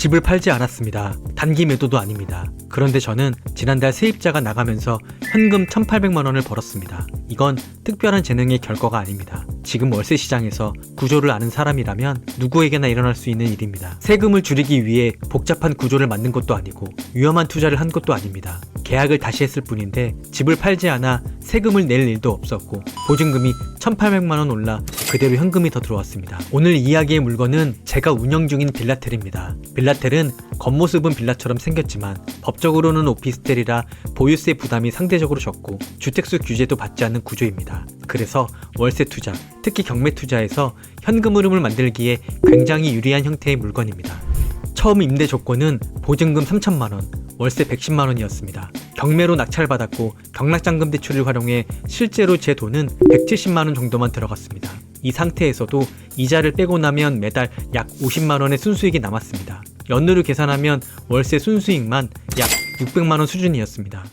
집을 팔지 않았습니다. 단기 매도도 아닙니다. 그런데 저는 지난달 세입자가 나가면서 현금 1,800만 원을 벌었습니다. 이건 특별한 재능의 결과가 아닙니다. 지금 월세 시장에서 구조를 아는 사람이라면 누구에게나 일어날 수 있는 일입니다. 세금을 줄이기 위해 복잡한 구조를 만든 것도 아니고 위험한 투자를 한 것도 아닙니다. 계약을 다시 했을 뿐인데 집을 팔지 않아 세금을 낼 일도 없었고 보증금이 1,800만 원 올라 그대로 현금이 더 들어왔습니다. 오늘 이야기의 물건은 제가 운영 중인 빌라텔입니다. 빌라텔은 겉모습은 빌라처럼 생겼지만 법적으로는 오피스텔이라 보유세 부담이 상대적으로 적고 주택수 규제도 받지 않는 구조입니다. 그래서 월세 투자, 특히 경매 투자에서 현금 흐름을 만들기에 굉장히 유리한 형태의 물건입니다. 처음 임대 조건은 보증금 3,000만 원, 월세 110만 원이었습니다. 경매로 낙찰받았고 경락잔금 대출을 활용해 실제로 제 돈은 170만 원 정도만 들어갔습니다. 이 상태에서도 이자를 빼고 나면 매달 약 50만 원의 순수익이 남았습니다. 연으로 계산하면 월세 순수익만 약 600만 원 수준이었습니다.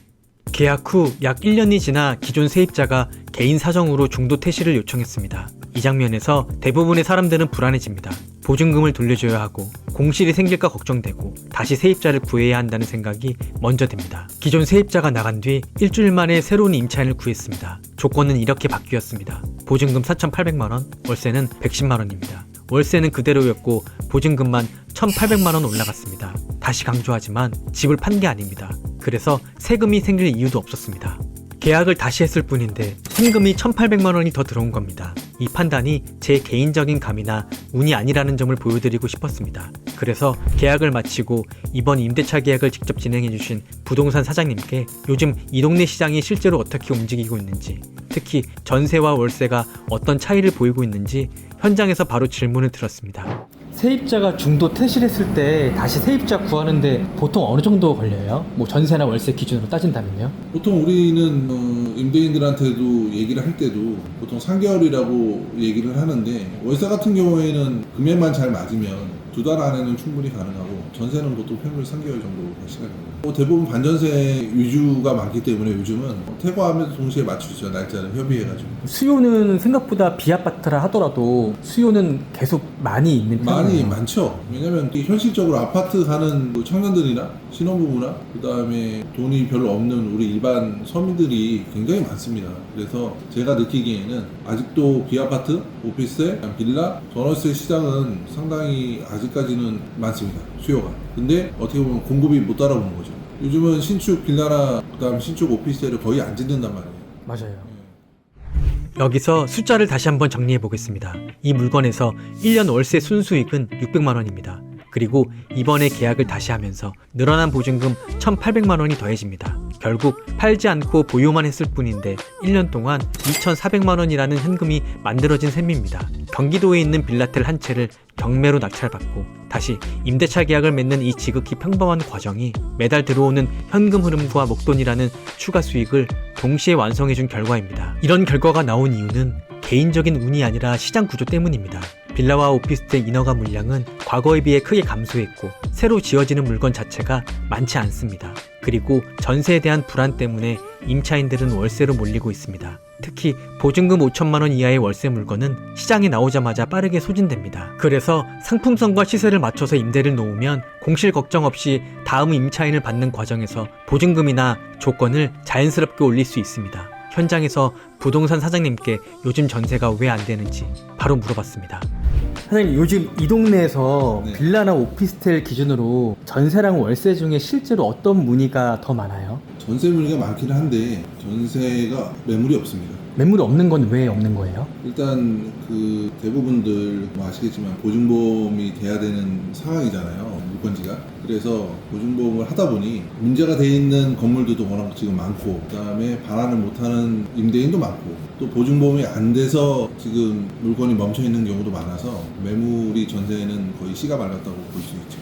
계약 후 약 1년이 지나 기존 세입자가 개인 사정으로 중도 퇴실을 요청했습니다. 이 장면에서 대부분의 사람들은 불안해집니다. 보증금을 돌려줘야 하고 공실이 생길까 걱정되고 다시 세입자를 구해야 한다는 생각이 먼저 듭니다. 기존 세입자가 나간 뒤 일주일 만에 새로운 임차인을 구했습니다. 조건은 이렇게 바뀌었습니다. 보증금 4,800만 원, 월세는 110만 원입니다. 월세는 그대로였고 보증금만 1,800만 원 올라갔습니다. 다시 강조하지만 집을 판 게 아닙니다. 그래서 세금이 생길 이유도 없었습니다. 계약을 다시 했을 뿐인데 현금이 1,800만 원이 더 들어온 겁니다. 이 판단이 제 개인적인 감이나 운이 아니라는 점을 보여드리고 싶었습니다. 그래서 계약을 마치고 이번 임대차 계약을 직접 진행해주신 부동산 사장님께 요즘 이 동네 시장이 실제로 어떻게 움직이고 있는지, 특히 전세와 월세가 어떤 차이를 보이고 있는지 현장에서 바로 질문을 드렸습니다. 세입자가 중도 퇴실했을 때 다시 세입자 구하는데 보통 어느 정도 걸려요? 뭐 전세나 월세 기준으로 따진다면요? 보통 우리는 임대인들한테도 얘기를 할 때도 보통 3개월이라고 얘기를 하는데 월세 같은 경우에는 금액만 잘 맞으면 2달 안에는 충분히 가능하고 전세는 보통 평균 3개월 정도 시간이 걸려요. 대부분 반전세 위주가 많기 때문에 요즘은 퇴거하면서 동시에 맞출 수 있어요. 날짜를 협의해가지고. 수요는 생각보다 비아파트라 하더라도 수요는 계속 많이 있는 편이에요? 많이 많죠. 왜냐면 현실적으로 아파트 가는 청년들이나 신혼부부나 그 다음에 돈이 별로 없는 우리 일반 서민들이 굉장히 많습니다. 그래서 제가 느끼기에는 아직도 비아파트, 오피스텔, 빌라, 전월세 시장은 상당히 아직까지는 많습니다. 수요가. 근데 어떻게 보면 공급이 못 따라오는 거죠. 요즘은 신축 빌라나 그 다음 신축 오피스텔을 거의 안 짓는단 말이에요. 맞아요. 여기서 숫자를 다시 한번 정리해 보겠습니다. 이 물건에서 1년 월세 순수익은 600만 원입니다. 그리고 이번에 계약을 다시 하면서 늘어난 보증금 1,800만 원이 더해집니다. 결국 팔지 않고 보유만 했을 뿐인데 1년 동안 2,400만 원이라는 현금이 만들어진 셈입니다. 경기도에 있는 빌라텔 한 채를 경매로 낙찰받고 다시 임대차 계약을 맺는 이 지극히 평범한 과정이 매달 들어오는 현금 흐름과 목돈이라는 추가 수익을 동시에 완성해준 결과입니다. 이런 결과가 나온 이유는 개인적인 운이 아니라 시장 구조 때문입니다. 빌라와 오피스텔 인허가 물량은 과거에 비해 크게 감소했고 새로 지어지는 물건 자체가 많지 않습니다. 그리고 전세에 대한 불안 때문에 임차인들은 월세로 몰리고 있습니다. 특히 보증금 5천만 원 이하의 월세 물건은 시장에 나오자마자 빠르게 소진됩니다. 그래서 상품성과 시세를 맞춰서 임대를 놓으면 공실 걱정 없이 다음 임차인을 받는 과정에서 보증금이나 조건을 자연스럽게 올릴 수 있습니다. 현장에서 부동산 사장님께 요즘 전세가 왜 안 되는지 바로 물어봤습니다. 사장님, 요즘 이 동네에서 네. 빌라나 오피스텔 기준으로 전세랑 월세 중에 실제로 어떤 문의가 더 많아요? 전세 문의가 많기는 한데 전세가 매물이 없습니다. 매물이 없는 건 왜 없는 거예요? 일단 그 대부분들 아시겠지만 보증보험이 돼야 되는 상황이잖아요. 물건지가. 그래서 보증보험을 하다 보니 문제가 돼 있는 건물들도 워낙 지금 많고 그다음에 반환을 못하는 임대인도 많고 또 보증보험이 안 돼서 지금 물건이 멈춰 있는 경우도 많아서 매물이 전세는 거의 씨가 말랐다고 볼 수 있죠.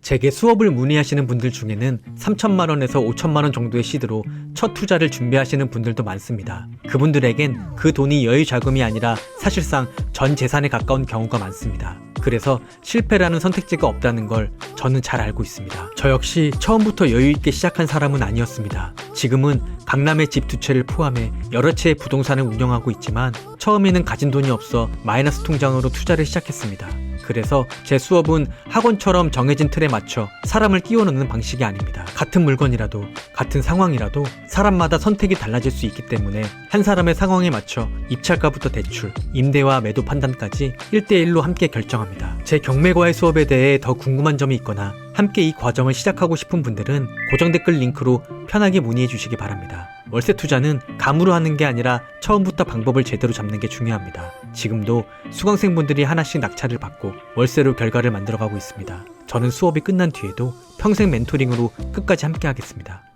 제게 수업을 문의하시는 분들 중에는 3천만 원에서 5천만 원 정도의 시드로 첫 투자를 준비하시는 분들도 많습니다. 그분들에겐 그 돈이 여유 자금이 아니라 사실상 전 재산에 가까운 경우가 많습니다. 그래서 실패라는 선택지가 없다는 걸 저는 잘 알고 있습니다. 저 역시 처음부터 여유 있게 시작한 사람은 아니었습니다. 지금은 강남에 집 2채를 포함해 여러 채의 부동산을 운영하고 있지만 처음에는 가진 돈이 없어 마이너스 통장으로 투자를 시작했습니다. 그래서 제 수업은 학원처럼 정해진 틀에 맞춰 사람을 끼워 넣는 방식이 아닙니다. 같은 물건이라도 같은 상황이라도 사람마다 선택이 달라질 수 있기 때문에 한 사람의 상황에 맞춰 입찰가부터 대출, 임대와 매도 판단까지 1대1로 함께 결정합니다. 제 경매과외 수업에 대해 더 궁금한 점이 있거나 함께 이 과정을 시작하고 싶은 분들은 고정 댓글 링크로 편하게 문의해 주시기 바랍니다. 월세 투자는 감으로 하는 게 아니라 처음부터 방법을 제대로 잡는 게 중요합니다. 지금도 수강생분들이 하나씩 낙찰을 받고 월세로 결과를 만들어가고 있습니다. 저는 수업이 끝난 뒤에도 평생 멘토링으로 끝까지 함께 하겠습니다.